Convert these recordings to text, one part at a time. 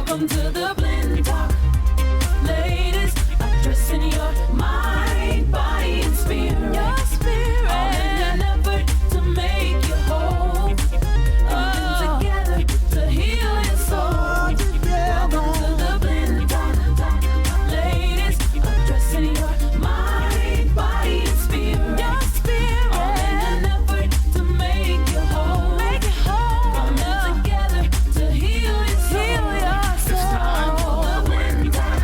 Welcome to the Blend Talk. Ladies, addressing your mind, body, and spirit. Your spirit. All in an effort to make you whole. Coming together to heal your soul. Welcome to the Blend Talk. Ladies, addressing your mind, body, and spirit. Your spirit. All in an effort to make you whole. Make it whole. Coming together to heal your soul. It's time for the Blend Talk.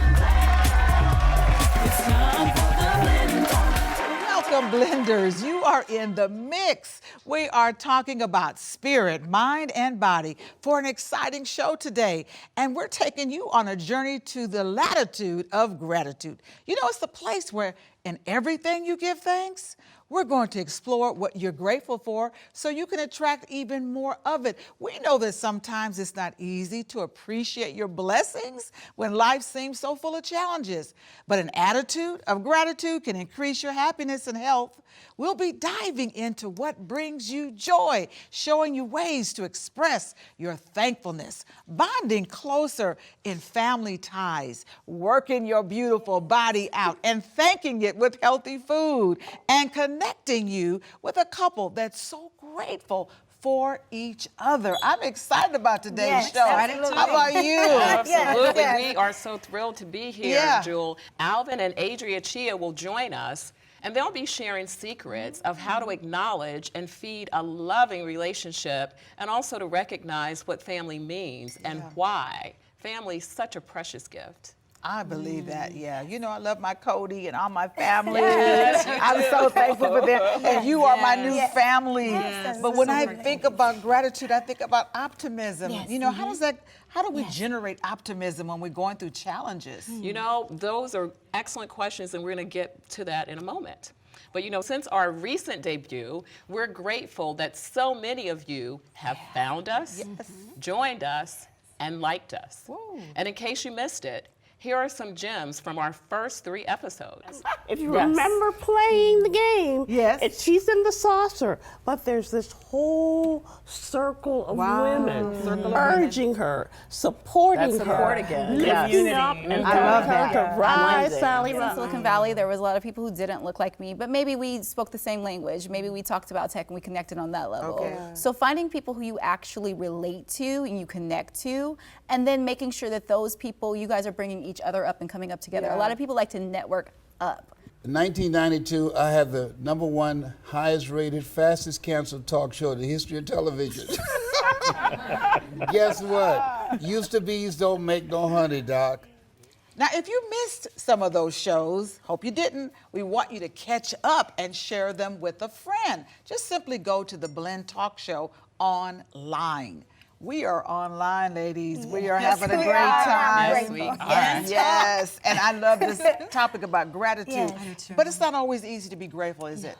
It's time for the Blend Talk. Welcome, Blenders. You are in the mix. We are talking about spirit, mind, and body for an exciting show today. And we're taking you on a journey to the latitude of gratitude. You know, it's the place where in everything you give thanks. We're going to explore what you're grateful for so you can attract even more of it. We know that sometimes it's not easy to appreciate your blessings when life seems so full of challenges. But an attitude of gratitude can increase your happiness and health. We'll be diving into what brings you joy, showing you ways to express your thankfulness, bonding closer in family ties, working your beautiful body out and thanking it with healthy food, and connecting you with a couple that's so grateful for each other. I'm excited about today's show. absolutely. How about you? Absolutely. Yes. We are so thrilled to be here, Yeah. Jewel. Alvin and Adria Chia will join us, and they'll be sharing secrets of how to acknowledge and feed a loving relationship, and also to recognize what family means and why. Family is such a precious gift. I believe that, yeah. You know, I love my Cody and all my family. I'm so thankful for them. And you are my new family. But when I think about gratitude, I think about optimism. You know, how do we generate optimism when we're going through challenges? You know, those are excellent questions, and we're going to get to that in a moment. But you know, since our recent debut, we're grateful that so many of you have found us, joined us, and liked us. And in case you missed it, here are some gems from our first 3 episodes. If you remember playing the game, she's in the saucer, but there's this whole circle of women urging her, supporting That support her, again. lifting up and I love telling her that. to rise, Sally, In rise. Silicon Valley, there was a lot of people who didn't look like me, but maybe we spoke the same language. Maybe we talked about tech and we connected on that level. So finding people who you actually relate to and you connect to, and then making sure that those people, you guys are bringing each other up and coming up together. A lot of people like to network up. In 1992, I had the #1 highest rated, fastest canceled talk show in the history of television. Guess what? Used to bees don't make no honey, Doc. Now, if you missed some of those shows, hope you didn't, we want you to catch up and share them with a friend. Just simply go to the Blend Talk Show online. We are online, ladies. We are having a great time. Yes, we are. Yes, and I love this topic about gratitude. But it's not always easy to be grateful, is it?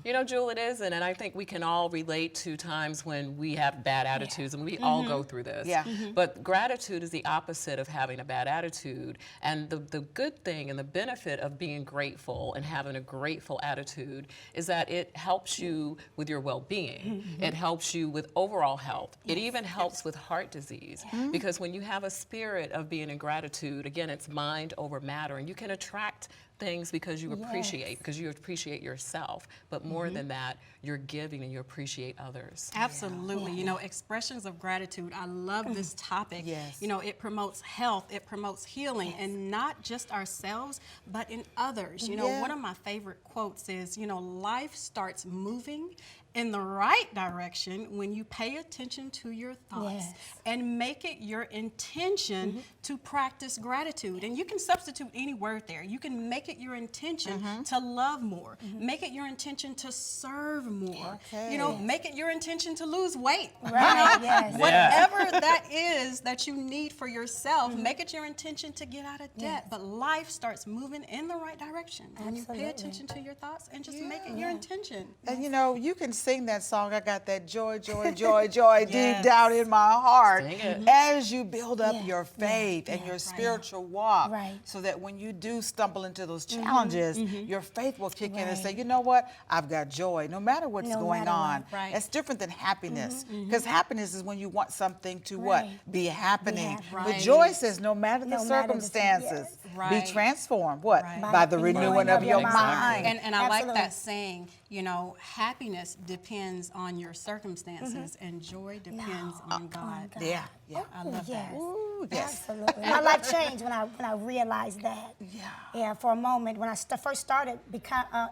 You know, Jewel, it isn't, and I think we can all relate to times when we have bad attitudes, and we all go through this. But gratitude is the opposite of having a bad attitude, and the good thing and the benefit of being grateful and having a grateful attitude is that it helps you with your well-being. It helps you with overall health. It even helps with heart disease, because when you have a spirit of being in gratitude, again, it's mind over matter, and you can attract things because you appreciate yourself, but more than that, you're giving and you appreciate others. Absolutely. You know, expressions of gratitude. I love this topic. You know, it promotes health, it promotes healing, and not just ourselves, but in others. You know, one of my favorite quotes is, you know, life starts moving in the right direction when you pay attention to your thoughts and make it your intention to practice gratitude. And you can substitute any word there. You can make it your intention to love more, make it your intention to serve more, you know, make it your intention to lose weight. Right. You know? Whatever that is that you need for yourself, make it your intention to get out of debt. But life starts moving in the right direction when you pay attention to your thoughts and just make it your intention. And you know, you can sing that song, I got that joy, joy, joy, joy deep down in my heart. Sing it. As you build up your faith and your spiritual walk, Right. so that when you do stumble into those challenges, your faith will kick in and say, you know what, I've got joy, no matter what's No going matter on. what. Right. That's different than happiness, because happiness is when you want something to what? Right. Be happening. happening. But Right. joy says, no matter the No matter the- circumstances, yes. be Right. transformed. What? Right. By the renewing of your mind. And I like Absolutely. that saying, you know, happiness depends on your circumstances and joy depends on God. Yeah, yeah. I love that. Ooh, yes. Absolutely. My life changed when I realized that. Yeah. Yeah, for a moment, when I first started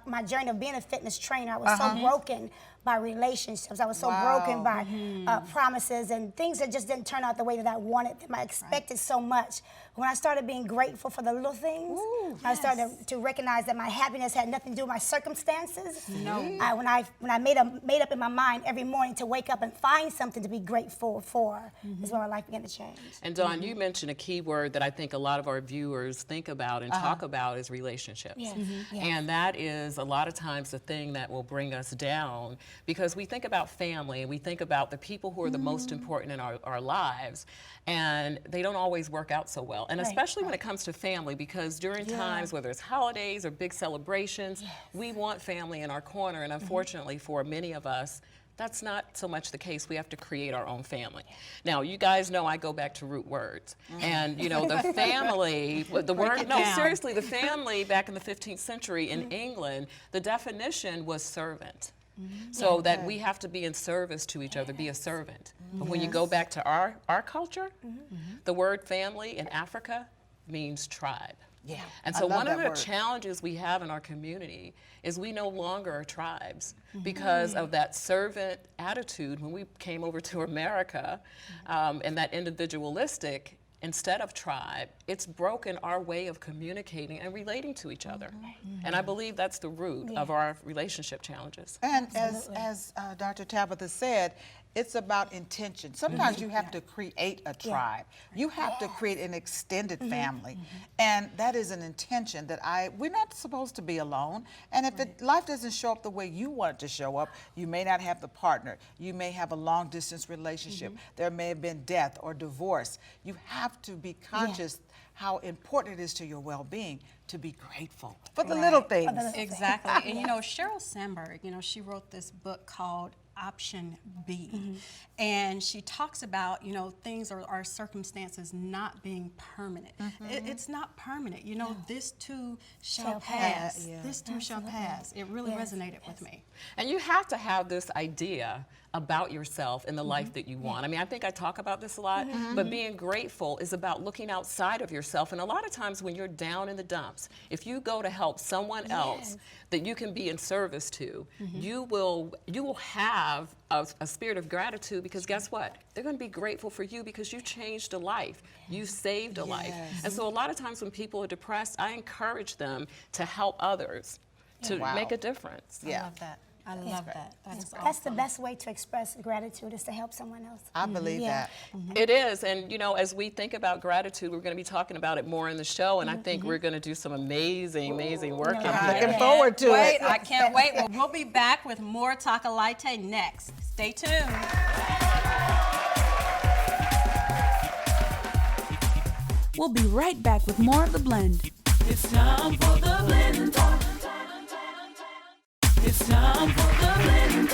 my journey of being a fitness trainer, I was so broken by relationships. I was so broken by promises and things that just didn't turn out the way that I wanted them. I expected so much. When I started being grateful for the little things, I started to recognize that my happiness had nothing to do with my circumstances. No. When I made up in my mind every morning to wake up and find something to be grateful for, is when my life began to change. And Dawn, you mentioned a key word that I think a lot of our viewers think about and talk about is relationships. Yes. And that is a lot of times the thing that will bring us down, because we think about family and we think about the people who are the most important in our lives, and they don't always work out so well. And especially when it comes to family, because during times, whether it's holidays or big celebrations, we want family in our corner, and unfortunately for many of us, that's not so much the case. We have to create our own family. Now, you guys know I go back to root words. And, you know, the family, the word, no, seriously, the family back in the 15th century in England, the definition was servant. So that we have to be in service to each other, be a servant. But when you go back to our culture, the word family in Africa means tribe. Yeah, And I so love one of that the word. challenges we have in our community is we no longer are tribes because of that servant attitude when we came over to America, and that individualistic. Instead of tribe, it's broken our way of communicating and relating to each other. And I believe that's the root of our relationship challenges. And as Dr. Tabitha said, it's about intention. Sometimes you have to create a tribe. You have to create an extended family. And that is an intention that we're not supposed to be alone. And if life doesn't show up the way you want it to show up, you may not have the partner. You may have a long distance relationship. There may have been death or divorce. You have to be conscious how important it is to your well-being to be grateful for the little things. Exactly. And you know, Sheryl Sandberg, you know, she wrote this book called Option B. And she talks about, you know, things or our circumstances not being permanent. It's not permanent. You know, this too shall pass. This too shall pass. It really resonated with me. And you have to have this idea about yourself and the life that you want. I mean, I think I talk about this a lot, but being grateful is about looking outside of yourself. And a lot of times when you're down in the dumps, if you go to help someone else that you can be in service to, you will have a spirit of gratitude, because guess what? They're going to be grateful for you because you changed a life. You saved a life. And so a lot of times when people are depressed, I encourage them to help others to make a difference. I love that. I love that. That's That's the best way to express gratitude, is to help someone else. I believe that. It is, and you know, as we think about gratitude, we're going to be talking about it more in the show, and I think we're going to do some amazing work in here. Looking forward to Wait, it. I can't wait. Well, we'll be back with more Talk Alite next. Stay tuned. We'll be right back with more of The Blend. It's time for The Blend. It's time for The Blend.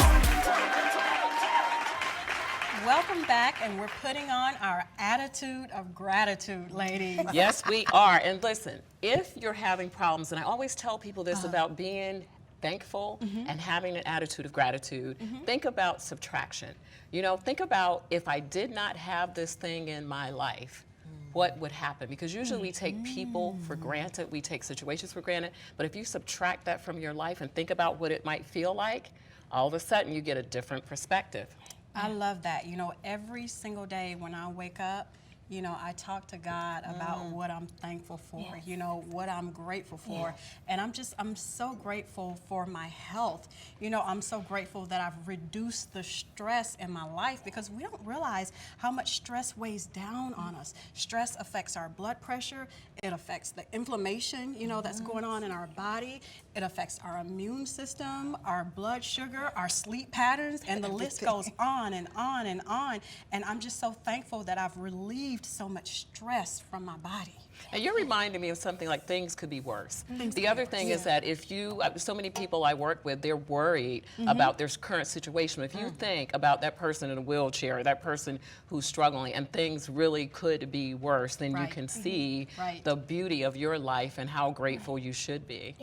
Welcome back, and we're putting on our attitude of gratitude, ladies. Yes, we are. And listen, if you're having problems, and I always tell people this about being thankful and having an attitude of gratitude, think about subtraction. You know, think about, if I did not have this thing in my life, what would happen? Because usually we take people for granted, we take situations for granted, but if you subtract that from your life and think about what it might feel like, all of a sudden you get a different perspective. I love that. You know, every single day when I wake up, you know, I talk to God about what I'm thankful for, you know, what I'm grateful for. And I'm so grateful for my health. You know, I'm so grateful that I've reduced the stress in my life, because we don't realize how much stress weighs down on us. Stress affects our blood pressure. It affects the inflammation, you know, that's going on in our body. It affects our immune system, our blood sugar, our sleep patterns, and the list goes on and on and on. And I'm just so thankful that I've relieved so much stress from my body. And you're reminding me of something like things could be worse. The other thing is that if you, so many people I work with, they're worried about their current situation. If you think about that person in a wheelchair, or that person who's struggling, and things really could be worse, then you can see the beauty of your life and how grateful you should be.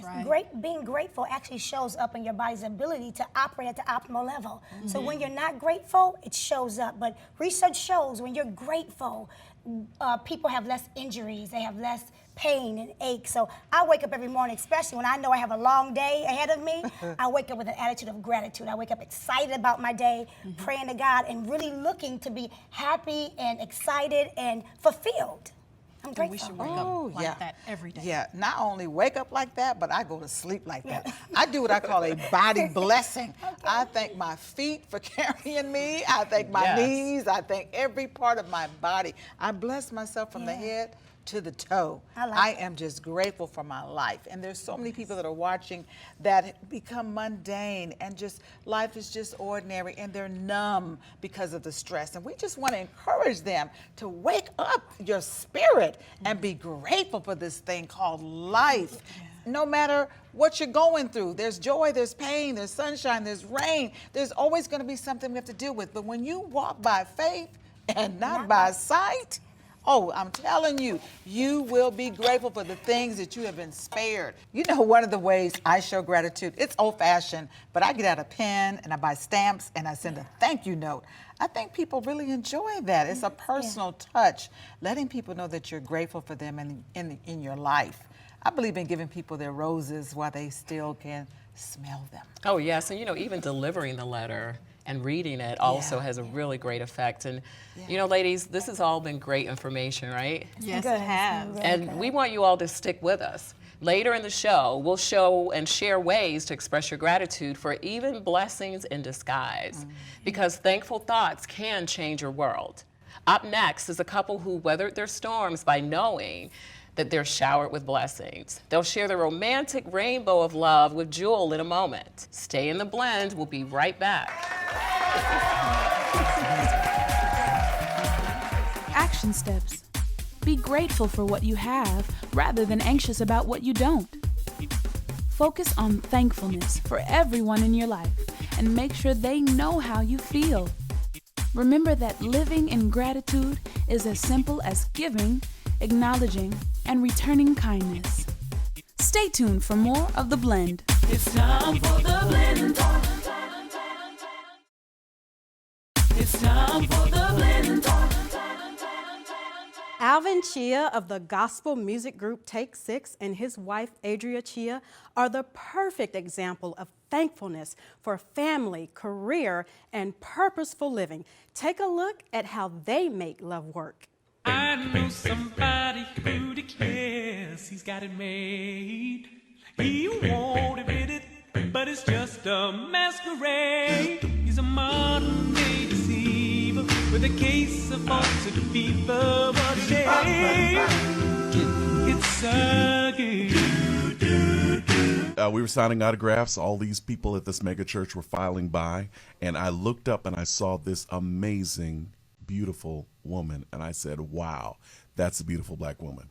Being grateful actually shows up in your body's ability to operate at the optimal level. So when you're not grateful, it shows up. But research shows when you're grateful, people have less injuries, they have less pain and ache. So I wake up every morning, especially when I know I have a long day ahead of me, I wake up with an attitude of gratitude. I wake up excited about my day, praying to God, and really looking to be happy and excited and fulfilled. I'm grateful. We should wake up like that every day. Yeah, not only wake up like that, but I go to sleep like that. I do what I call a body blessing. I thank my feet for carrying me. I thank my knees. I thank every part of my body. I bless myself from the head to the toe. I am just grateful for my life. And there's so many people that are watching that become mundane, and just life is just ordinary, and they're numb because of the stress. And we just want to encourage them to wake up your spirit and be grateful for this thing called life. No matter what you're going through, there's joy, there's pain, there's sunshine, there's rain. There's always going to be something we have to deal with. But when you walk by faith and not by sight, oh, I'm telling you, you will be grateful for the things that you have been spared. You know, one of the ways I show gratitude, it's old-fashioned, but I get out a pen and I buy stamps and I send a thank you note. I think people really enjoy that. It's a personal touch, letting people know that you're grateful for them in your life. I believe in giving people their roses while they still can smell them. Oh, yes, and you know, even delivering the letter and reading it also has a really great effect. And you know, ladies, this has all been great information, right? Yes, it has. And we want you all to stick with us. Later in the show, we'll show and share ways to express your gratitude for even blessings in disguise, because thankful thoughts can change your world. Up next is a couple who weathered their storms by knowing that they're showered with blessings. They'll share the romantic rainbow of love with Jewel in a moment. Stay in the blend. We'll be right back. Action steps. Be grateful for what you have rather than anxious about what you don't. Focus on thankfulness for everyone in your life and make sure they know how you feel. Remember that living in gratitude is as simple as giving, acknowledging, and returning kindness. Stay tuned for more of The Blend. It's time for The Blend. It's time for The Blend. Alvin Chia of the gospel music group Take Six and his wife Adria Chia are the perfect example of thankfulness for family, career, and purposeful living. Take a look at how they make love work. I know somebody who declares he's got it made. He won't admit it, but it's just a masquerade. He's a modern day deceiver with a case of altered fever. What a shame. It's a game. We were signing autographs. All these people at this mega church were filing by, and I looked up and I saw this amazing, beautiful woman, and I said, wow, that's a beautiful black woman.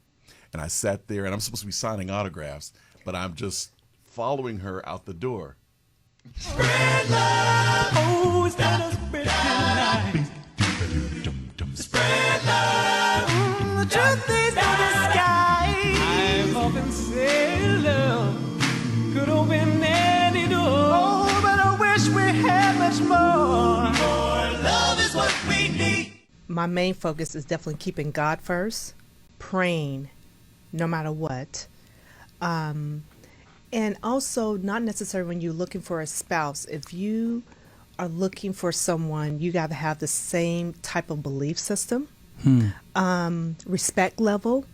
And I sat there, and I'm supposed to be signing autographs, but I'm just following her out the door. Spread love. Oh, it's not a spread light. Spread love. The truth is in the sky. I've often said love could open any door. Oh, but I wish we had much more. More love is what we need. My main focus is definitely keeping God first, praying no matter what. And also, not necessarily when you're looking for a spouse. If you are looking for someone, you got to have the same type of belief system. Respect level.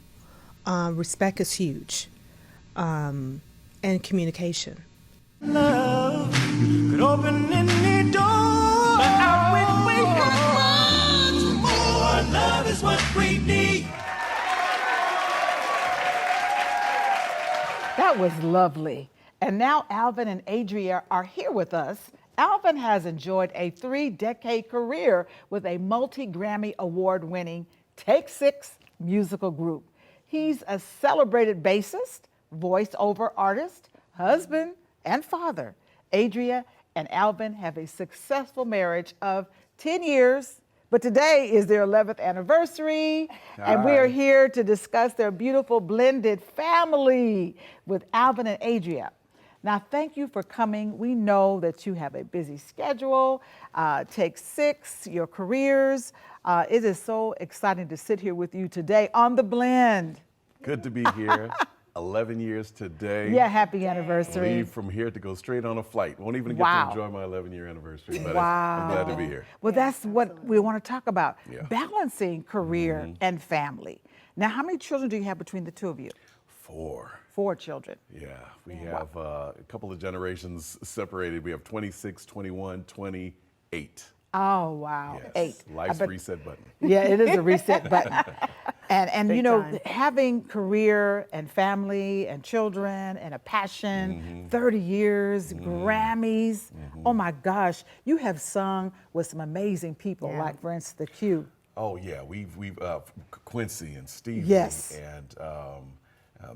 Respect is huge. And communication. Love could open any door, but I wish we had much more. Love is what we need. That was lovely. And now Alvin and Adria are here with us. Alvin has enjoyed a 3-decade career with a multi-Grammy award-winning Take Six musical group. He's a celebrated bassist, voice-over artist, husband, and father. Adria and Alvin have a successful marriage of 10 years, but today is their 11th anniversary, and we are here to discuss their beautiful blended family with Alvin and Adria. Now, thank you for coming. We know that you have a busy schedule, Take Six, your careers. It is so exciting to sit here with you today on The Blend. Good to be here. 11 years today. Yeah, happy anniversary. Leave from here to go straight on a flight. Won't even get to enjoy my 11-year anniversary, but I'm glad to be here. Well, that's what we want to talk about, balancing career and family. Now, how many children do you have between the two of you? 4. 4 children. Yeah, we have a couple of generations separated. We have 26, 21, 28. Oh, wow. Yes. 8. Life's reset button. Yeah, it is a reset button. And Big you know, time. having career and family and children and a passion, 30 years, Grammys. Oh my gosh, you have sung with some amazing people, like for instance, The Q. Oh yeah, we've Quincy and Stevie and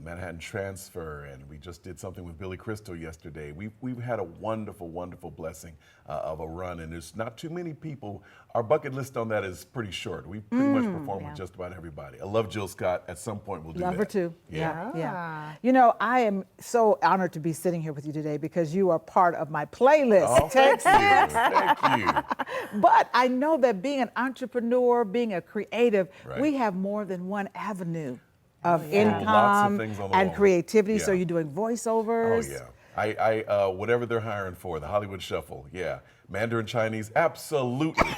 Manhattan Transfer, and we just did something with Billy Crystal yesterday. We've had a wonderful, wonderful blessing of a run, and there's not too many people. Our bucket list on that is pretty short. We pretty much perform with just about everybody. I love Jill Scott. At some point, we'll do that. Love her too. Yeah. Yeah. You know, I am so honored to be sitting here with you today because you are part of my playlist. Oh, thank you. Thank you. But I know that being an entrepreneur, being a creative, we have more than one avenue of income Lots of things on the and wall. creativity. So you're doing voiceovers. Oh yeah. I whatever they're hiring for, the Hollywood Shuffle, Mandarin Chinese, absolutely.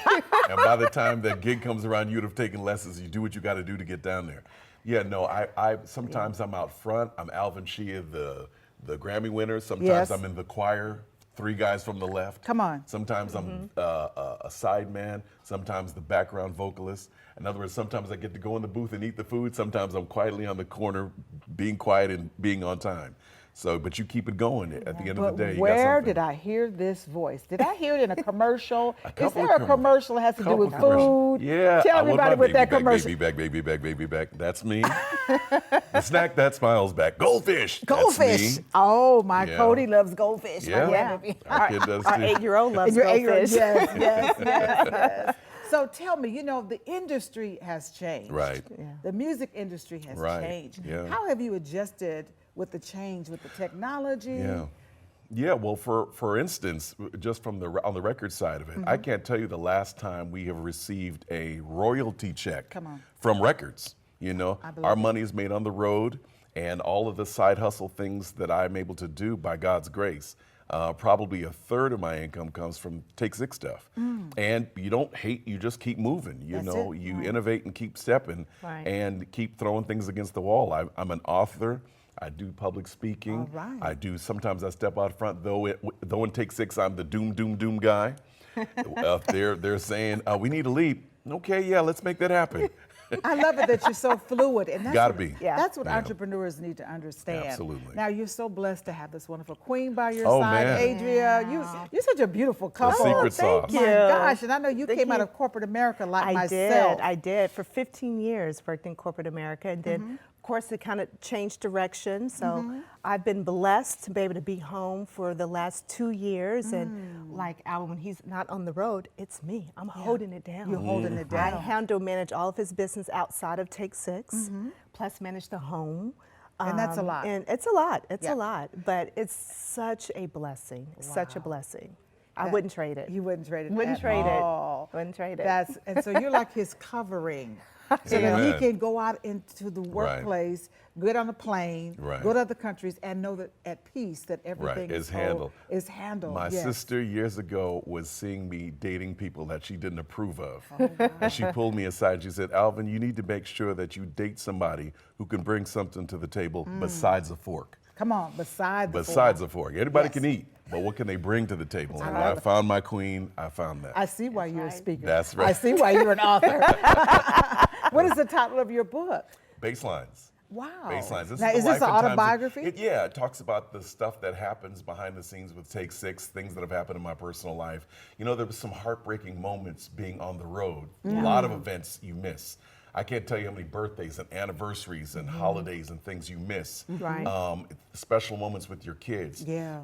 And by the time that gig comes around, you'd have taken lessons. You do what you got to do to get down there. Yeah, no, I sometimes I'm out front. I'm Alvin Shea, the Grammy winner. Sometimes I'm in the choir, 3 guys from the left. Come on. Sometimes I'm a side man. Sometimes the background vocalist. In other words, sometimes I get to go in the booth and eat the food. Sometimes I'm quietly on the corner, being quiet and being on time. So, but you keep it going at the end of the day. Where did I hear this voice? Did I hear it in a commercial? Is there a commercial that has to do with food? Yeah. Tell everybody what that commercial. Baby back. That's me. The snack that smiles back. Goldfish. Goldfish. That's me. Oh, my Cody loves goldfish. Yeah. Our kid does too. Our 8-year-old loves goldfish. Yes. So tell me, you know, the industry has changed. Right. The music industry has changed. Yeah. How have you adjusted with the change, with the technology? Yeah, well, for instance, just from on the record side of it, I can't tell you the last time we have received a royalty check from records. You know, our money is made on the road, and all of the side hustle things that I'm able to do by God's grace. Probably a third of my income comes from Take Six stuff. And you don't hate, you just keep moving. You know, you innovate and keep stepping and keep throwing things against the wall. I'm an author. I do public speaking. I do, sometimes I step out front, though in Take Six, I'm the doom guy. They're saying, we need a lead. Okay, yeah, let's make that happen. I love it that you're so fluid. And that's Gotta be. That's what entrepreneurs need to understand. Absolutely. Now, you're so blessed to have this wonderful queen by your Oh, side, man. Adria. You're such a beautiful couple. The secret sauce. My gosh, and I know you came out of corporate America like myself. I did. For 15 years, worked in corporate America, and then, of course, it kind of changed direction. So I've been blessed to be able to be home for the last 2 years. And like Alvin, when he's not on the road, it's me. I'm holding it down. You're holding it down. I manage all of his business outside of Take Six, plus manage the home. And that's a lot. And it's a lot. It's a lot. But it's such a blessing. Such a blessing. I wouldn't trade it. You wouldn't trade it. Wouldn't at trade all. it. Wouldn't trade it. And so you're like his covering. so that he Amen. can go out into the workplace, get on a plane, Right. go to other countries, and know that at peace that everything Is is handled. handled. My yes. sister years ago was seeing me dating people that she didn't approve of. And she pulled me aside and she said, Alvin, you need to make sure that you date somebody who can bring something to the table besides a fork. Come on, besides Besides a fork. Everybody Yes. can eat, but what can they bring to the table? And when I found my queen, I found that. I see why you're a speaker. That's right. I see why you're an author. What is the title of your book? Baselines. Wow. Baselines. This Now, is is the this life an and times of- autobiography? Yeah, it talks about the stuff that happens behind the scenes with Take Six, things that have happened in my personal life. You know, there was some heartbreaking moments being on the road. A lot of events you miss. I can't tell you how many birthdays and anniversaries and holidays and things you miss. Right. Special moments with your kids. Yeah.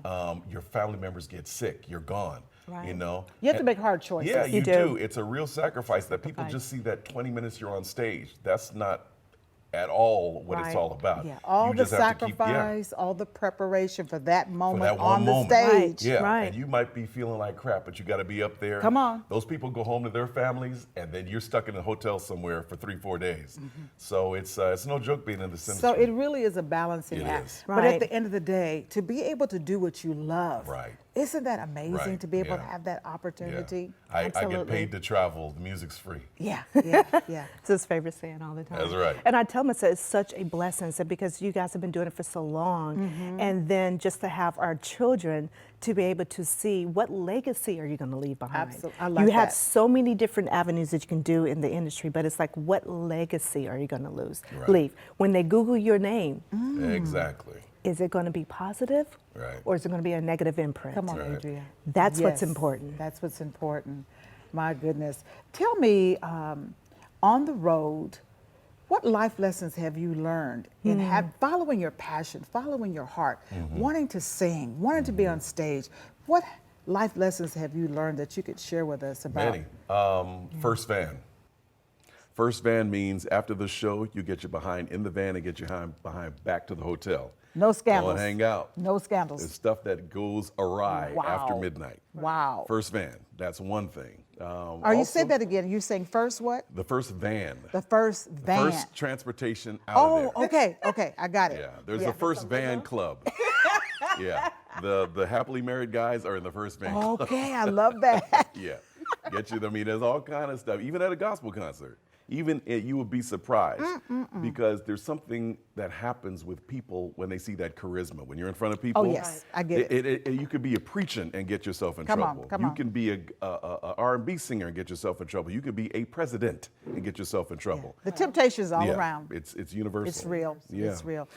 Your family members get sick. You're gone. Right. You know. You have to make hard choices. Yeah, You you do. do. It's a real sacrifice that people just see that 20 minutes you're on stage. That's not at all what it's Right. all about. Yeah, all You the just have to keep- sacrifice, all the preparation for that moment that on one the moment. stage. Yeah, Right. and you might be feeling like crap, but you got to be up there. Come on. Those people go home to their families, and then you're stuck in a hotel somewhere for 3-4 days. So it's no joke being in the industry. So it really is a balancing It act. is. But at Right. the end of the day, to be able to do what you love, Right. isn't that amazing Right, to be able to yeah. have that Yeah. opportunity? I get Absolutely. paid to travel. The music's free. Yeah, yeah, yeah. It's his favorite saying all the time. That's right. And I tell him it's such a blessing so because you guys have been doing it for so long. And then just to have our children to be able to see what legacy are you going to leave behind. Absolutely. I like you have that. so many different avenues that you can do in the industry, but it's like what legacy are you going to Right. leave? When they Google your name, Exactly. is it going to be positive Right. or is it going to be a negative imprint? Come on, Right. Adria. That's what's Yes, important. That's what's important. My goodness. Tell me, on the road, what life lessons have you learned in following your passion, following your heart, wanting to sing, wanting to be on stage? What life lessons have you learned that you could share with us about? Many. First van. First van means after the show, you get your behind in the van and get your behind back to the hotel. No scandals. Go and hang out. No scandals. There's stuff that goes awry after Wow. midnight. Wow. First van, that's one thing. Are you saying that again? You're saying first what? The first van. The first van. First transportation out of there. okay, okay, I got it. Yeah, there's the first van club. Yeah, the happily married guys are in the first van club. Okay, I love that. Yeah, get you. I mean, there's all kind of stuff. Even at a gospel concert, you will be surprised because there's something that happens with people when they see that charisma. When you're in front of people, Oh, yes, I get it. You could be a preaching and get yourself in Come on, trouble. come you on. can be a R&B singer and get yourself in trouble. You could be a president and get yourself in trouble. The temptation's all Yeah, around. It's universal. It's real. Yeah. It's real.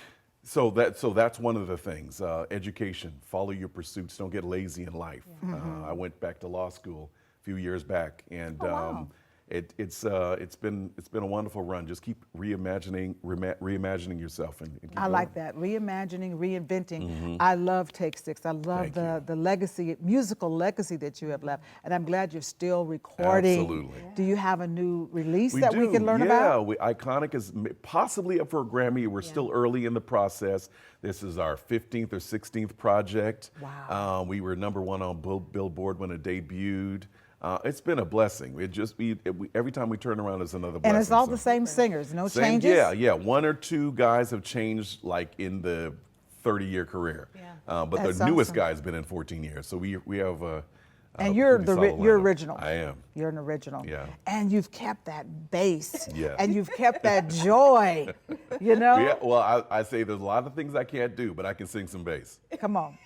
So that's one of the things. Education, follow your pursuits. Don't get lazy in life. I went back to law school a few years back, and it's been a wonderful run. Just keep reimagining yourself and keep I like that. Reimagining, reinventing. I love Take Six. I love Thank the legacy, musical legacy that you have left. And I'm glad you're still recording. Absolutely. Do you have a new release We that do. we can learn yeah, about? Iconic is possibly up for a Grammy. We're still early in the process. This is our 15th or 16th project. Wow. We were #1 on Billboard when it debuted. It's been a blessing. Every time we turn around, it's another blessing. And it's all So- the same singers, no Same- changes? Yeah. One or two guys have changed like in the 30-year career. But That's the newest awesome. guy's been in 14 years. So we have a And pretty solid you're lineup. original. I am. You're an original. Yeah. And you've kept that bass. Yes. And you've kept that joy. You know? Yeah, well, I say there's a lot of things I can't do, but I can sing some bass. Come on.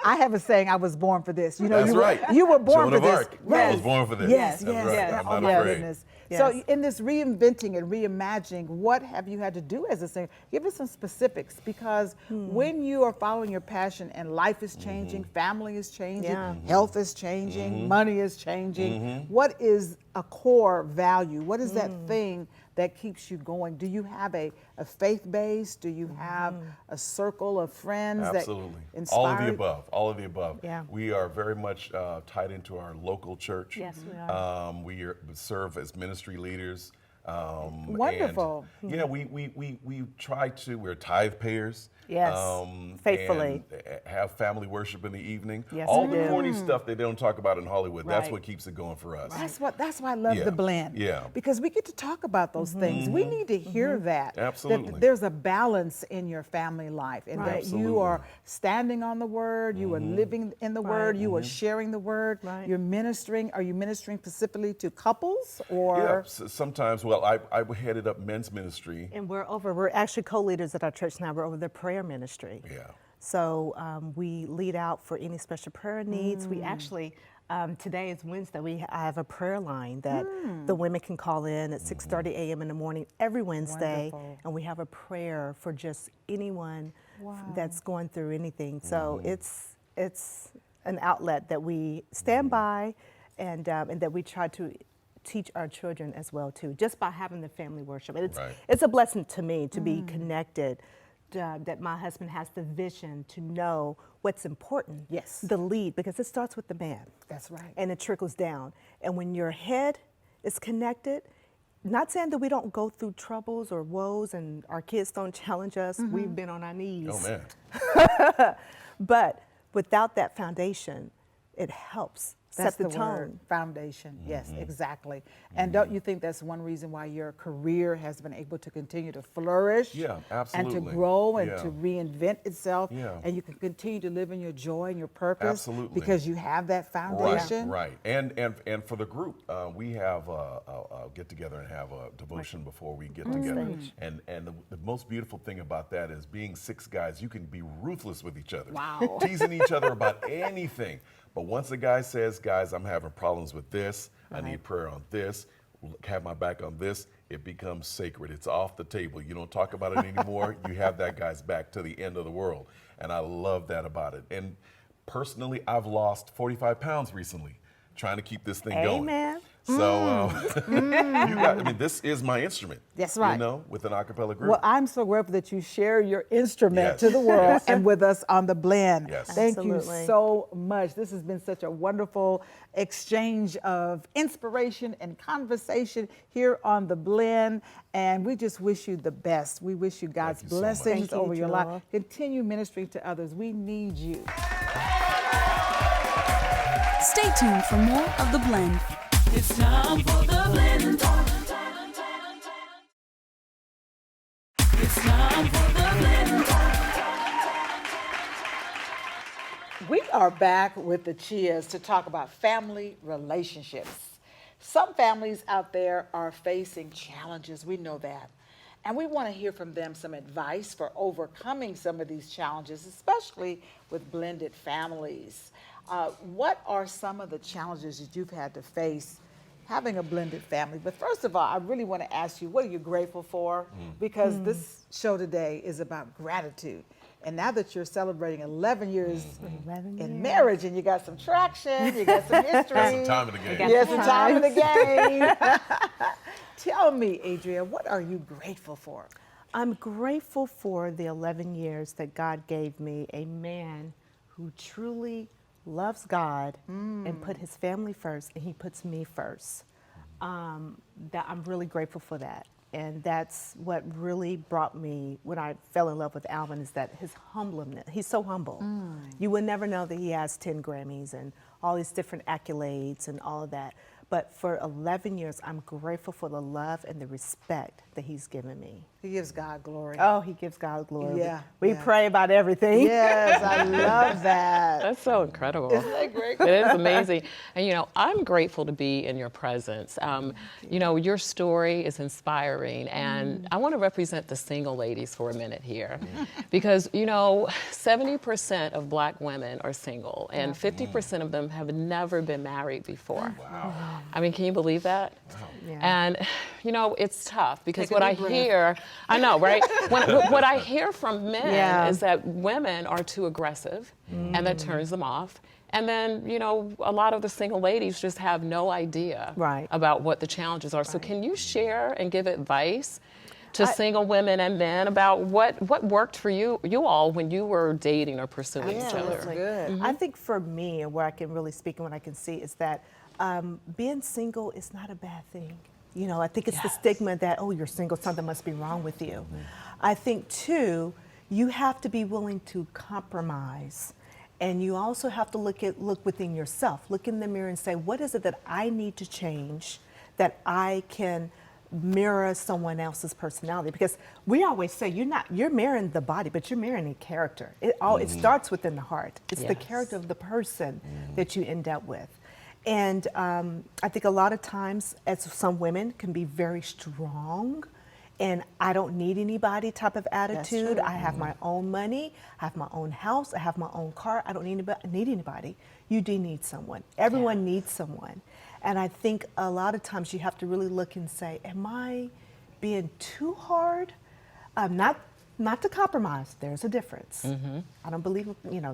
I have a saying, I was born for this. You know, That's right. You were born Joan for of this. Arc. I was born for this. Yes, That's yes, right. yes. I'm Oh not my afraid. goodness. Yes. So in this reinventing and reimagining, what have you had to do as a singer? Give us some specifics because when you are following your passion and life is changing, family is changing, Yeah. health is changing, money is changing, what is a core value? What is that thing that keeps you going? Do you have a faith base? Do you have a circle of friends Absolutely. that inspire All of the you? above. All of the above. Yeah. We are very much tied into our local church. Yes, we are. We serve as ministry leaders. Wonderful. And, you know, we try to, we're tithe payers. Yes, faithfully. And have family worship in the evening. Yes, All we the do. corny stuff they don't talk about in Hollywood, that's Right. what keeps it going for us. That's why I love Yeah, the blend. yeah. Because we get to talk about those things. We need to hear that. Absolutely. That there's a balance in your family life and that you are standing on the word, you are living in the word, you are sharing the word, you're ministering. Are you ministering specifically to couples or? Yeah, sometimes, well, I headed up men's ministry. And we're actually co-leaders at our church now. We're over the prayer ministry. Yeah. So we lead out for any special prayer needs. We actually, today is Wednesday, I have a prayer line that the women can call in at 6:30 a.m. in the morning every Wednesday. Wonderful. And we have a prayer for just anyone that's going through anything. So it's an outlet that we stand by and that we try to teach our children as well too, just by having the family worship. And it's a blessing to me to be connected, that my husband has the vision to know what's important. Yes. The lead, because it starts with the man. That's right. And it trickles down. And when your head is connected, not saying that we don't go through troubles or woes and our kids don't challenge us, we've been on our knees. Oh, man. But without that foundation, it helps That's set the the tone. word, foundation. Yes, exactly. And don't you think that's one reason why your career has been able to continue to flourish? Yeah, And absolutely. to grow and Yeah. to reinvent itself. Yeah. And you can continue to live in your joy and your purpose. Absolutely. Because you have that foundation. Right. And for the group, we have a get together and have a devotion before we get together. And the most beautiful thing about that is being 6 guys, you can be ruthless with each other. Wow. Teasing each other about anything. But once a guy says, guys, I'm having problems with this, I need prayer on this, have my back on this, it becomes sacred. It's off the table. You don't talk about it anymore. You have that guy's back to the end of the world. And I love that about it. And personally, I've lost 45 pounds recently trying to keep this thing going. Amen. So, this is my instrument. That's right. You know, with an a cappella group. Well, I'm so grateful that you share your instrument Yes. to the world and with us on the blend. Yes. Thank Absolutely. you so much. This has been such a wonderful exchange of inspiration and conversation here on the blend. And we just wish you the best. We wish you God's you so much. blessings Thank you, over your Joel. life. Continue ministering to others. We need you. Stay tuned for more of The Blend. It's time for the blend talk. It's time for the blend talk. We are back with the Chias to talk about family relationships. Some families out there are facing challenges, we know that. And we want to hear from them some advice for overcoming some of these challenges, especially with blended families. What are some of the challenges that you've had to face having a blended family? But first of all, I really want to ask you, what are you grateful for? Because this show today is about gratitude. And now that you're celebrating 11 years in marriage and you got some traction, you got some history. Some time in the game. Yes, some time in the game. Tell me, Adria, what are you grateful for? I'm grateful for the 11 years that God gave me a man who truly loves God and put his family first, and he puts me first. That I'm really grateful for that. And that's what really brought me, when I fell in love with Alvin, is that his humbleness. He's so humble. You would never know that he has 10 Grammys and all these different accolades and all of that. But for 11 years, I'm grateful for the love and the respect that he's given me. He gives God glory. Oh, he gives God glory. Yeah, We yeah. pray about everything. Yes, I love that. That's so incredible. Isn't that great? It is amazing. And, you know, I'm grateful to be in your presence. You know, your story is inspiring. And I want to represent the single ladies for a minute here. Because, you know, 70% of Black women are single, and 50% of them have never been married before. Wow. I mean, can you believe that? Yeah. And, you know, it's tough because Take a what I deep breath. hear, I know, right? What I hear from men Yeah. is that women are too aggressive and that turns them off. And then, you know, a lot of the single ladies just have no idea Right. about what the challenges are. So can you share and give advice to single women and men about what worked for you all when you were dating or pursuing each other? That's good. I think for me, and where I can really speak and what I can see is that being single is not a bad thing. You know, I think it's the stigma that, oh, you're single, something must be wrong with you. I think, too, you have to be willing to compromise. And you also have to look within yourself. Look in the mirror and say, what is it that I need to change that I can mirror someone else's personality? Because we always say you're mirroring the body, but you're mirroring a character. It starts within the heart. It's the character of the person that you end up with. And I think a lot of times, as some women can be very strong, and I don't need anybody type of attitude. I have my own money, I have my own house, I have my own car. I don't need anybody. You do need someone. Everyone needs someone. And I think a lot of times you have to really look and say, am I being too hard? Not to compromise. There's a difference. I don't believe,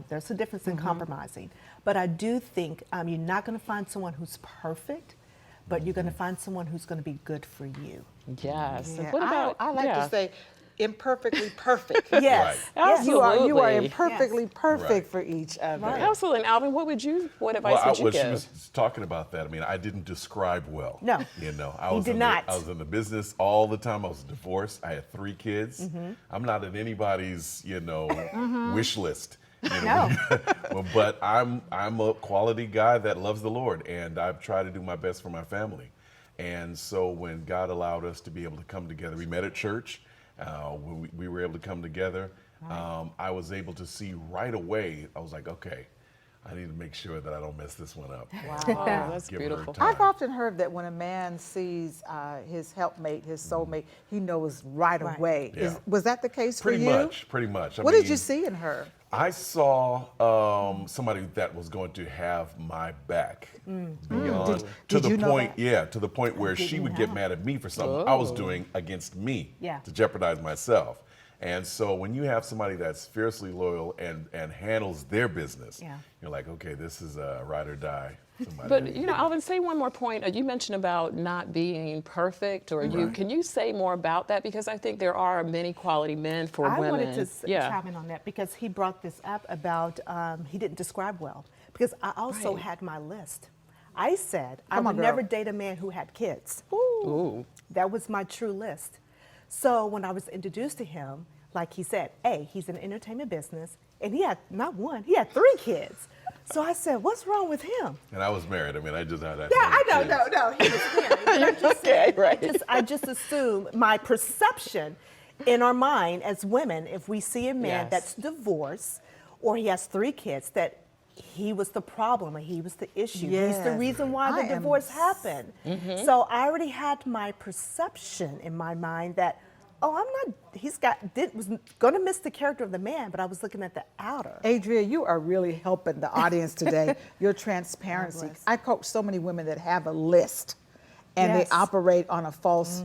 there's a difference in compromising. But I do think you're not going to find someone who's perfect, but you're going to find someone who's going to be good for you. Yes. Yeah. What about, I like to say imperfectly perfect. Yes. Absolutely. You are imperfectly perfect for each other. Right. Absolutely. And Alvin, what advice would you give? She was talking about that. I mean, I didn't describe well. No. I was I was in the business all the time. I was divorced. I had 3 kids. I'm not in anybody's, wish list. No. But I'm a quality guy that loves the Lord, and I've tried to do my best for my family. And so when God allowed us to be able to come together, we met at church. When we were able to come together, I was able to see right away. I was like, okay, I need to make sure that I don't mess this one up. Wow, that's beautiful. I've often heard that when a man sees his helpmate, his soulmate, he knows right away. Yeah. Was that the case for you? Pretty much. What did you see in her? I saw somebody that was going to have my back beyond to the point where she would get mad at me for something I was doing against me to jeopardize myself. And so when you have somebody that's fiercely loyal and handles their business, you're like, okay, this is a ride or die. But Alvin, say one more point. You mentioned about not being perfect, or can you say more about that? Because I think there are many quality men for women. I wanted to chime in on that because he brought this up about he didn't describe well. Because I also had my list. I said I would never date a man who had kids. Ooh. That was my true list. So when I was introduced to him, like he said, he's in the entertainment business, and he had not one, he had 3 kids. So I said, what's wrong with him? And I was married. I mean, I just had that. Yeah, I know, no, he was married. I just assume my perception in our mind as women, if we see a man that's divorced or he has 3 kids, that he was the problem or he was the issue. He's the reason why the divorce happened. So I already had my perception in my mind that, was going to miss the character of the man, but I was looking at the outer. Adria, you are really helping the audience today. Your transparency. I coach so many women that have a list and they operate on a false,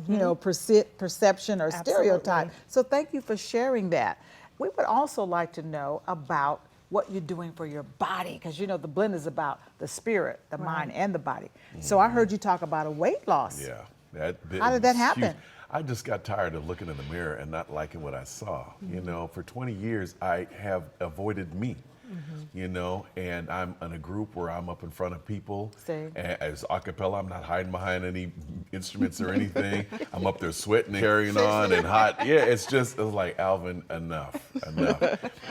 perception or stereotype. So thank you for sharing that. We would also like to know about what you're doing for your body, because the blend is about the spirit, the mind, and the body. So I heard you talk about a weight loss. Yeah. How did that happen? Huge. I just got tired of looking in the mirror and not liking what I saw. For 20 years, I have avoided me. And I'm in a group where I'm up in front of people. As a cappella, I'm not hiding behind any instruments or anything. I'm up there sweating and carrying on and hot. It's like, Alvin, enough.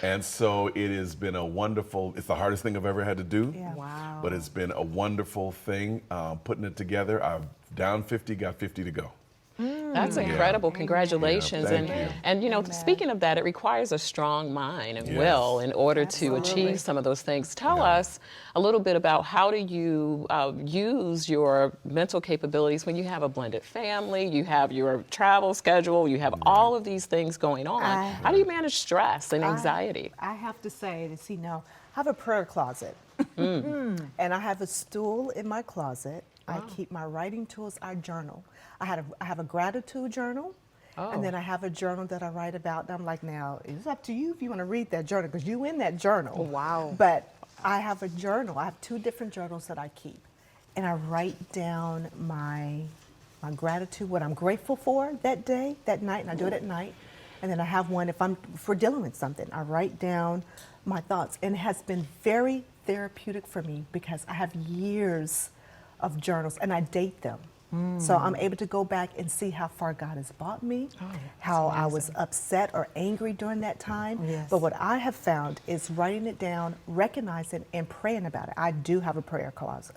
And so it has been it's the hardest thing I've ever had to do. Wow. But it's been a wonderful thing putting it together. I'm down 50, got 50 to go. That's incredible. Congratulations. Yeah, and speaking of that, it requires a strong mind and will in order to achieve some of those things. Tell us a little bit about how do you use your mental capabilities when you have a blended family, you have your travel schedule, you have all of these things going on. How do you manage stress and anxiety? I have to say this, I have a prayer closet. And I have a stool in my closet. I keep my writing tools, I journal. I have a gratitude journal, and then I have a journal that I write about. And I'm like, now, it's up to you if you want to read that journal, because you in that journal. Oh, wow. But I have a journal. I have 2 different journals that I keep. And I write down my gratitude, what I'm grateful for that day, that night, and I do it at night. And then I have one if we're dealing with something. I write down my thoughts. And it has been very therapeutic for me because I have years of journals, and I date them. So I'm able to go back and see how far God has brought me, how I was upset or angry during that time. Yes. But what I have found is writing it down, recognizing and praying about it. I do have a prayer closet.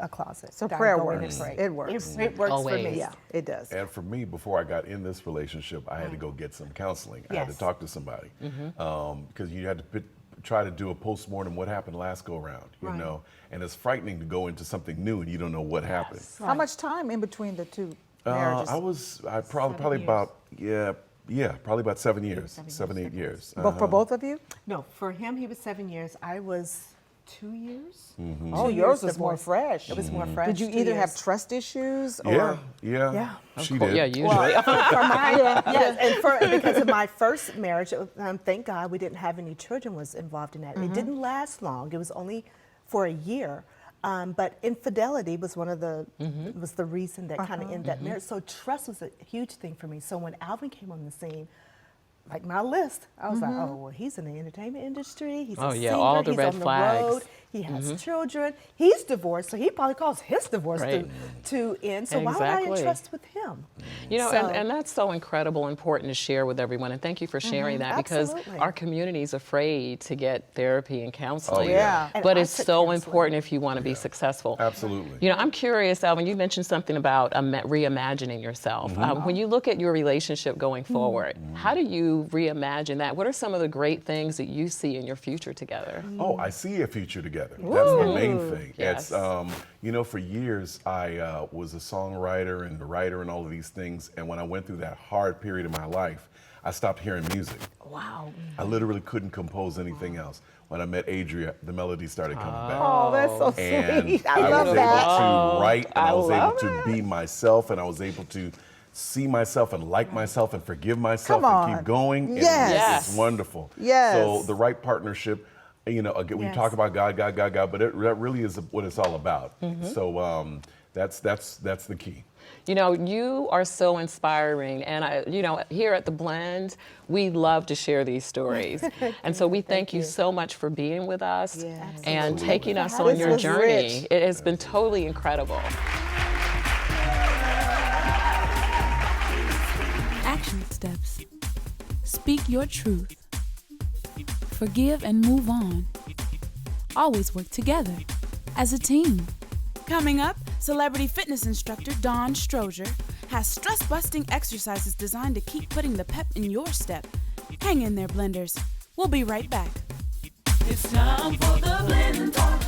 So that I prayer go in works. and pray. It works. It works for Always. me. Yeah, it does. And for me, before I got in this relationship, I had to go get some counseling. I had to Yes. talk to somebody because you had to try to do a postmortem. What happened last go around? You know, and it's frightening to go into something new and you don't know what happened. How much time in between the two marriages? I probably about probably about 7 years, 7, 8 years. But for both of you? No, for him, he was 7 years. I was 2 years. Oh, 2 yours years was more divorce. fresh. It was more fresh. Did you 2 either have years. trust issues or? Yeah. She did. Yeah, usually. For my, yes, and because of my first marriage, thank God we didn't have any children was involved in that. It didn't last long. It was only for a year. But infidelity was one of the was the reason that kind of ended that marriage. So trust was a huge thing for me. So when Alvin came on the scene, like my list, I was like, oh, well, he's in the entertainment industry. He's Oh, a yeah, singer. all the he's red on flags. the road. He has children. He's divorced, so he probably calls his divorce Right. to end. So why would I Exactly. entrust with him? You know, So- and that's so incredible, important to share with everyone. And thank you for sharing that because Absolutely. our community is afraid to get therapy and counseling. yeah. And But I it's took so counseling. important if you want to be successful. Absolutely. You know, I'm curious, Alvin, you mentioned something about reimagining yourself. When you look at your relationship going forward, how do you reimagine that? What are some of the great things that you see in your future together? Oh, I see a future together. That's the main thing. Yes. It's, you know, for years I was a songwriter and a writer and all of these things. And when I went through that hard period of my life, I stopped hearing music. Wow. I literally couldn't compose anything else. When I met Adria, the melody started coming back. Oh, that's so And sweet. I love was that. able to write, and I was able love to be myself, and I was able to see myself and like myself and forgive myself Come and on. keep going. And Yes. it's wonderful. Yes. So the right partnership, you know, again, we Yes. talk about God, but that really is what it's all about. So that's the key. You know, you are so inspiring, and you know, here at The Blend, we love to share these stories. And so we thank you so much for being with us and taking us on This your was journey. rich. It has been totally incredible. Action steps. Speak your truth. Forgive and move on. Always work together as a team. Coming up, celebrity fitness instructor Dawn Stroger has stress-busting exercises designed to keep putting the pep in your step. Hang in there, Blenders. We'll be right back. It's time for the blend talk.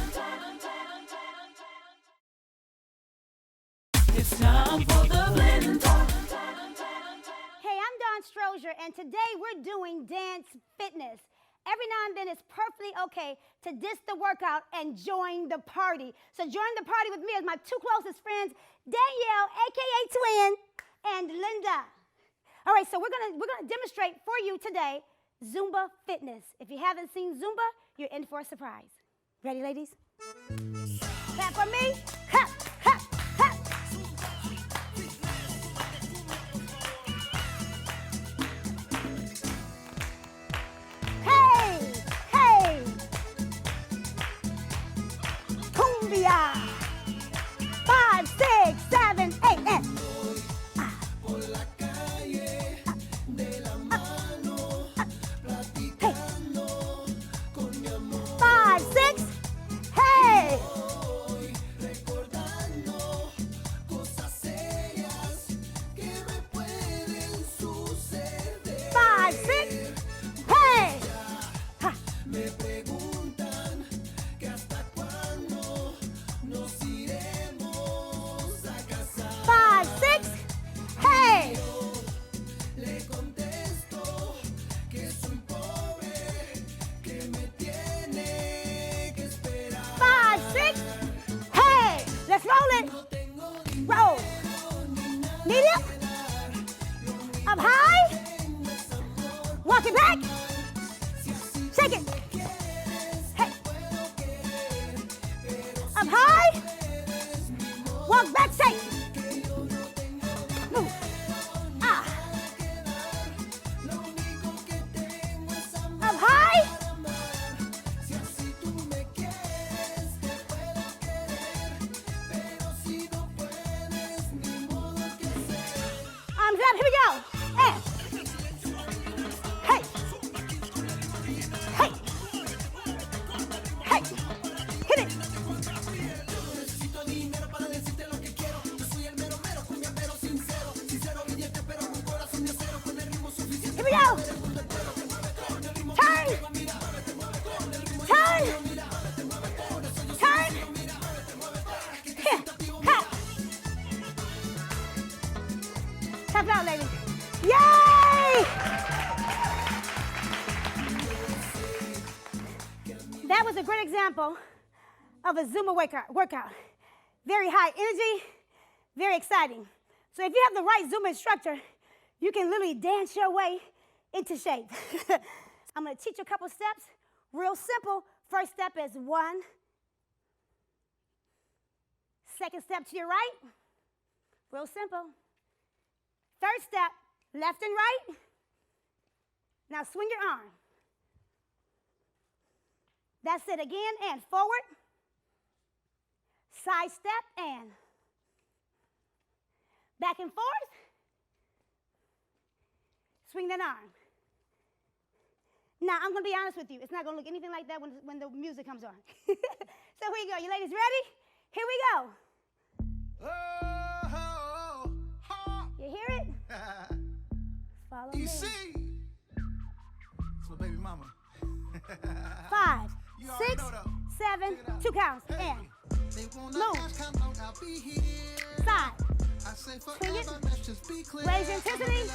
It's time for the blend talk. Hey, I'm Dawn Stroger, and today we're doing dance fitness. Every now and then it's perfectly okay to diss the workout and join the party. So join the party with me as my two closest friends, Danielle, aka Twin, and Linda. All right, so we're gonna demonstrate for you today Zumba fitness. If you haven't seen Zumba, you're in for a surprise. Ready, ladies? Clap for me. Ha, ha, ha. Hey, hey. Cumbia. 5, 6, 7, 8, and. Hey. 5, 6, hey. 5, 6, hey. Ha. 5, 6, hey. 5, 6, hey. Let's roll it. Roll. Medium. Up high. Walk it back. Shake it. Hey. Up high. Walk back, shake. Move. Ah. Up high. step. Here we go. And. Hey. Hey. Hey. Hit it. Here we go. Turn. Turn. Turn. Here. Ha. Tap it out, ladies. Yay! That was a great example of a Zumba workout. Very high energy, very exciting. So if you have the right Zumba instructor, you can literally dance your way into shape. I'm gonna teach you a couple steps, real simple. First step is 1. Second step to your right, real simple. Third step, left and right. Now swing your arm. That's it again, and forward. Side step and back and forth. Swing that arm. Now, I'm going to be honest with you. It's not going to look anything like that when the music comes on. So here you go. You ladies ready? Here we go. You hear it? Follow me. It's my baby mama. 5, 6, 7, 2 counts, and move. Side. Swing it. Raise your intensity.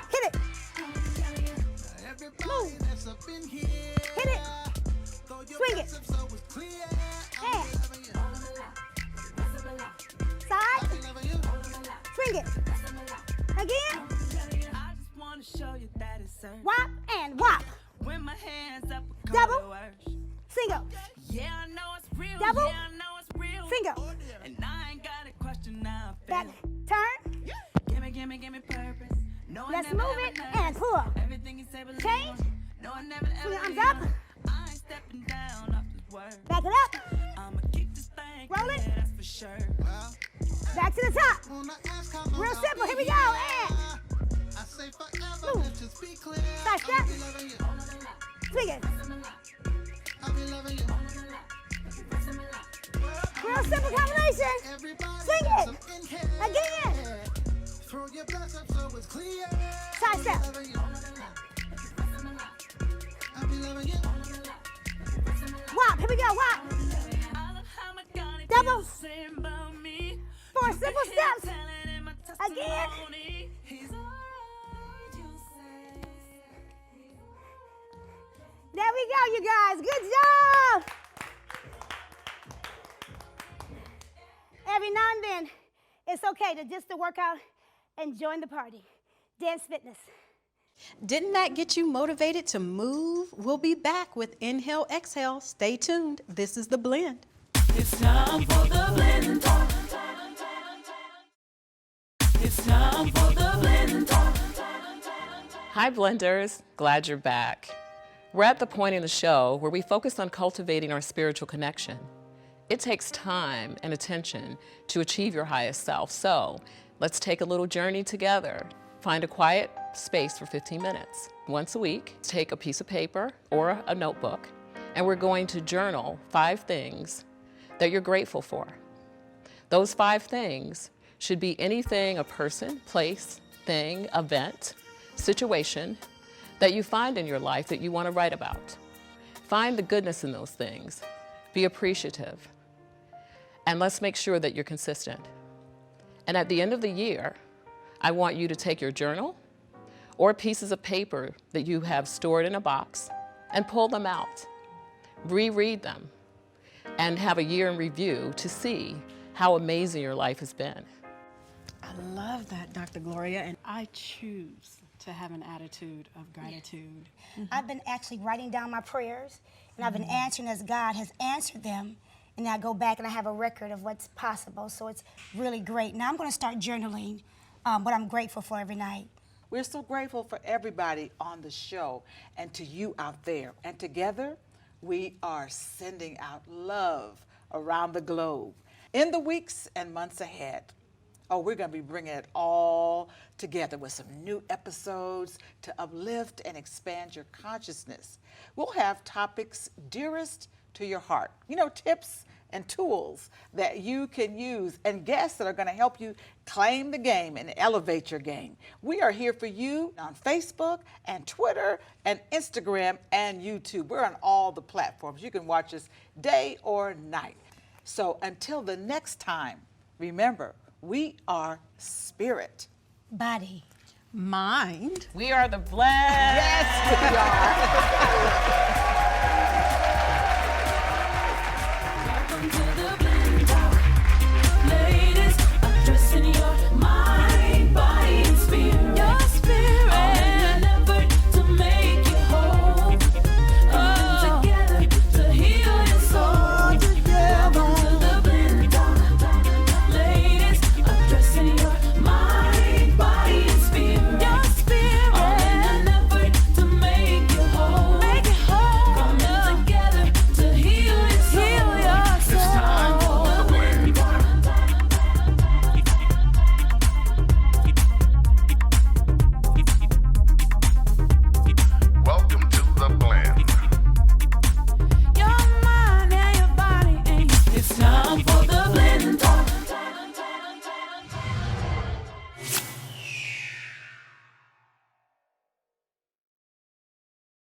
Hit it. Move. Hit it. Swing it. And. Side. Swing it. Again. Whop and whop. When my hands up, double. Single. Yeah, I know it's real. Double. Yeah, I know it's real. Single. And I ain't got a question now. Back. Turn. Give me purpose. No, let's move it and pull. Everything you say, believe. Change. No, I never Swing your arms up. I ain't stepping down off this word. Back it up. I'ma keep this thing. Roll it. That's for sure. Back to the top. Real simple. Here we go. And. Move. Side step. Swing it. Real simple combination. Swing it. Again. Side step. Whop. Here we go. Whop. Double. 4 simple steps. Again. There we go, you guys. Good job. Every now and then, it's okay to just to work out and join the party. Dance Fitness. Didn't that get you motivated to move? We'll be back with Inhale, Exhale. Stay tuned. This is The Blend. It's time for the blend. It's time for the blend. Hi, Blenders. Glad you're back. We're at the point in the show where we focus on cultivating our spiritual connection. It takes time and attention to achieve your highest self, so let's take a little journey together. Find a quiet space for 15 minutes. Once a week, take a piece of paper or a notebook, and we're going to journal 5 things that you're grateful for. Those 5 things should be anything, a person, place, thing, event, situation, that you find in your life that you want to write about. Find the goodness in those things. Be appreciative. And let's make sure that you're consistent. And at the end of the year, I want you to take your journal or pieces of paper that you have stored in a box and pull them out. Reread them and have a year in review to see how amazing your life has been. I love that, Dr. Gloria, and I choose to have an attitude of gratitude. I've been actually writing down my prayers, and I've been answering as God has answered them, and I go back and I have a record of what's possible, so it's really great. Now I'm going to start journaling what I'm grateful for every night. We're so grateful for everybody on the show and to you out there. And together, we are sending out love around the globe. In the weeks and months ahead, we're going to be bringing it all together with some new episodes to uplift and expand your consciousness. We'll have topics dearest to your heart, tips and tools that you can use, and guests that are going to help you claim the game and elevate your game. We are here for you on Facebook and Twitter and Instagram and YouTube. We're on all the platforms. You can watch us day or night. So until the next time, remember, we are spirit, body, mind. We are the blessed. Yes, we are.